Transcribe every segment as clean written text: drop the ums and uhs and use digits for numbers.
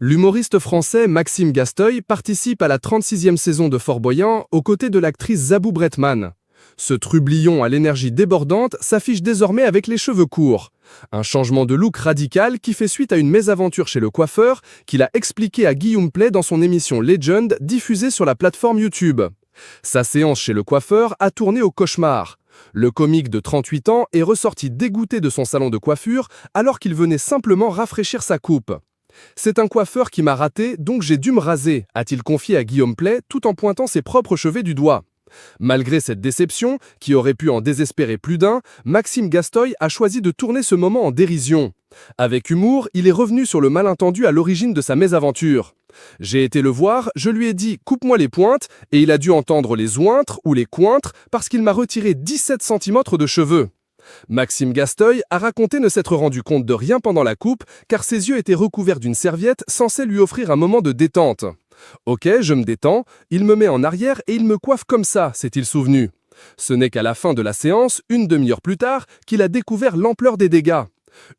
L'humoriste français Maxime Gasteuil participe à la 36e saison de Fort Boyard aux côtés de l'actrice Zabou Bretman. Ce trublion à l'énergie débordante s'affiche désormais avec les cheveux courts. Un changement de look radical qui fait suite à une mésaventure chez le coiffeur qu'il a expliqué à Guillaume Play dans son émission Legend diffusée sur la plateforme YouTube. Sa séance chez le coiffeur a tourné au cauchemar. Le comique de 38 ans est ressorti dégoûté de son salon de coiffure alors qu'il venait simplement rafraîchir sa coupe. C'est un coiffeur qui m'a raté, donc j'ai dû me raser, a-t-il confié à Guillaume Play tout en pointant ses propres cheveux du doigt. Malgré cette déception, qui aurait pu en désespérer plus d'un, Maxime Gasteuil a choisi de tourner ce moment en dérision. Avec humour, il est revenu sur le malentendu à l'origine de sa mésaventure. J'ai été le voir, je lui ai dit « coupe-moi les pointes » et il a dû entendre les ouintres ou les cointres parce qu'il m'a retiré 17 cm de cheveux. Maxime Gasteuil a raconté ne s'être rendu compte de rien pendant la coupe car ses yeux étaient recouverts d'une serviette censée lui offrir un moment de détente. « Ok, je me détends, il me met en arrière et il me coiffe comme ça », s'est-il souvenu. Ce n'est qu'à la fin de la séance, une demi-heure plus tard, qu'il a découvert l'ampleur des dégâts.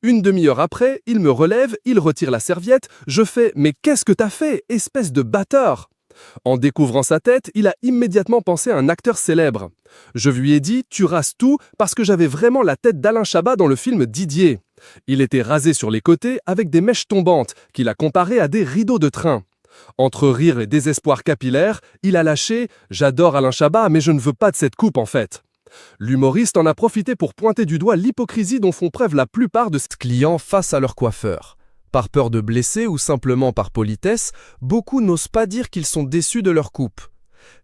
Une demi-heure après, il me relève, il retire la serviette, je fais « Mais qu'est-ce que t'as fait, espèce de bâtard ?» En découvrant sa tête, il a immédiatement pensé à un acteur célèbre. Je lui ai dit « Tu rases tout » parce que j'avais vraiment la tête d'Alain Chabat dans le film Didier. Il était rasé sur les côtés avec des mèches tombantes qu'il a comparées à des rideaux de train. Entre rire et désespoir capillaire, il a lâché « J'adore Alain Chabat, mais je ne veux pas de cette coupe en fait ». L'humoriste en a profité pour pointer du doigt l'hypocrisie dont font preuve la plupart de ses clients face à leur coiffeur. Par peur de blesser ou simplement par politesse, beaucoup n'osent pas dire qu'ils sont déçus de leur coupe.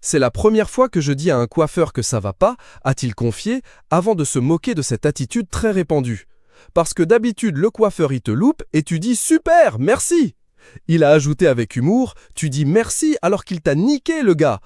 C'est la première fois que je dis à un coiffeur que ça va pas, a-t-il confié, avant de se moquer de cette attitude très répandue. Parce que d'habitude le coiffeur il te loupe et tu dis « Super, merci !» Il a ajouté avec humour « Tu dis merci alors qu'il t'a niqué le gars !»